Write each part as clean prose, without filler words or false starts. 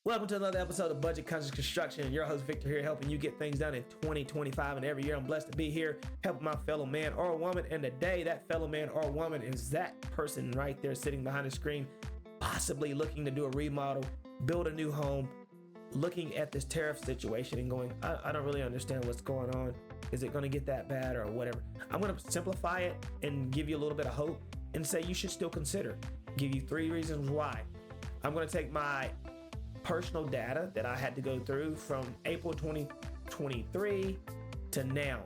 Welcome to another episode of Budget Conscious Construction. Your host Victor here, helping you get things done in 2025 and every year. I'm blessed to be here helping my fellow man or woman. And today, that fellow man or woman is that person right there sitting behind the screen, possibly looking to do a remodel, build a new home, looking at this tariff situation and going, I don't really understand what's going on. Is it going to get that bad or whatever? I'm going to simplify it and give you a little bit of hope and say you should still consider. Give you 3 reasons why. I'm going to take my personal data that I had to go through from April 2023 to now.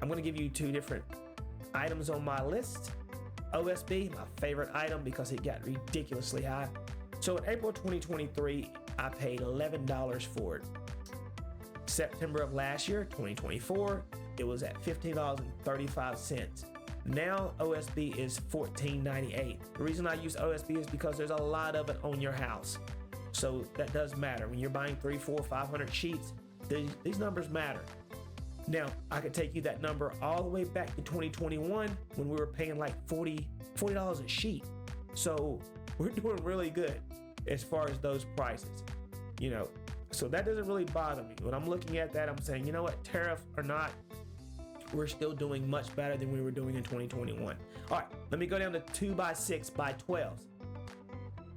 I'm going to give you 2 different items on my list. OSB, my favorite item because it got ridiculously high. So in April 2023, I paid $11 for it. September of last year, 2024, it was at $15.35. Now OSB is $14.98. The reason I use OSB is because there's a lot of it on your house. So that does matter. When you're buying 300, 400, 500 sheets, these numbers matter. Now, I could take you that number all the way back to 2021 when we were paying like $40 a sheet. So we're doing really good as far as those prices, So that doesn't really bother me. When I'm looking at that, I'm saying, you know what, tariff or not, we're still doing much better than we were doing in 2021. All right, let me go down to 2x6x12s.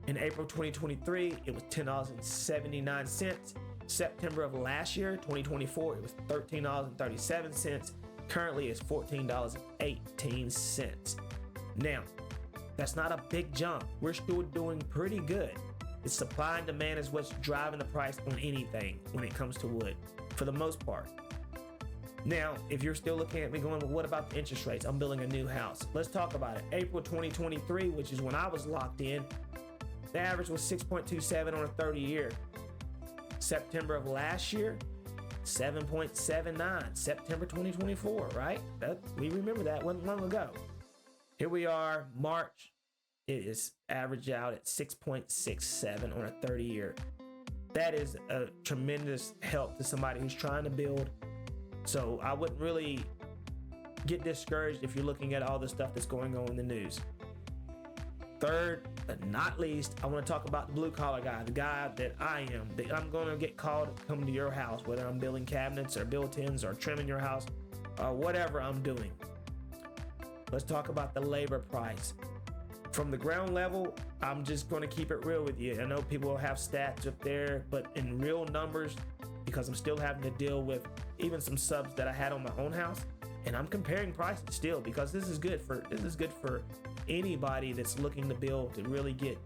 In April 2023, it was $10.79. September of last year, 2024, it was $13.37. Currently, it's $14.18. Now, that's not a big jump. We're still doing pretty good. The supply and demand is what's driving the price on anything when it comes to wood, for the most part. Now, if you're still looking at me going, well, what about the interest rates? I'm building a new house. Let's talk about it. April 2023, which is when I was locked in, the average was 6.27 on a 30-year. September of last year, 7.79. September 2024, right? We remember that wasn't long ago. Here we are, March. It is averaged out at 6.67 on a 30-year. That is a tremendous help to somebody who's trying to build. So I wouldn't really get discouraged if you're looking at all the stuff that's going on in the news. Third, but not least, I want to talk about the blue collar guy, the guy that I am, that I'm going to get called to come to your house, whether I'm building cabinets or built-ins or trimming your house or whatever I'm doing. Let's talk about the labor price. From the ground level, I'm just going to keep it real with you. I know people will have stats up there, but in real numbers, because I'm still having to deal with even some subs that I had on my own house, and I'm comparing prices still because this is good for anybody that's looking to build to really get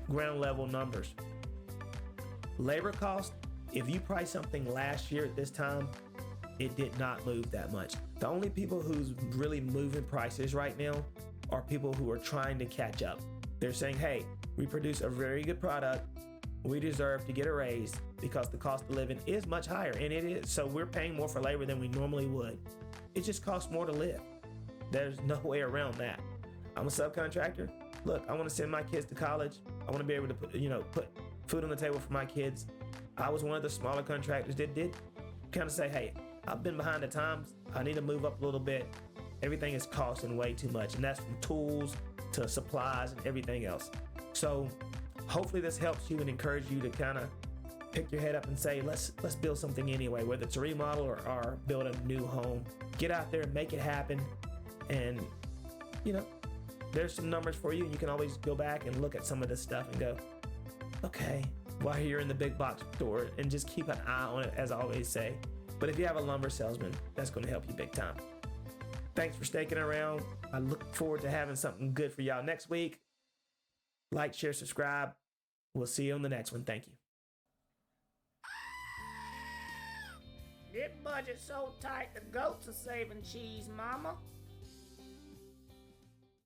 ground level numbers. Labor cost, if you price something last year at this time, it did not move that much. The only people who's really moving prices right now are people who are trying to catch up. They're saying, hey, we produce a very good product. We deserve to get a raise because the cost of living is much higher, and it is. So we're paying more for labor than we normally would. It just costs more to live. There's no way around that. I'm a subcontractor. Look, I want to send my kids to college. I want to be able to put food on the table for my kids. I was one of the smaller contractors that did kind of say, hey, I've been behind the times. I need to move up a little bit. Everything is costing way too much, and that's from tools to supplies and everything else. So hopefully this helps you and encourage you to kind of pick your head up and say, let's build something anyway, whether it's a remodel or build a new home. Get out there and make it happen. And, there's some numbers for you. You can always go back and look at some of this stuff and go, okay, while you're in the big box store, and just keep an eye on it, as I always say. But if you have a lumber salesman, that's going to help you big time. Thanks for sticking around. I look forward to having something good for y'all next week. Like, share, subscribe. We'll see you on the next one. Thank you. This budget's so tight, the goats are saving cheese, mama.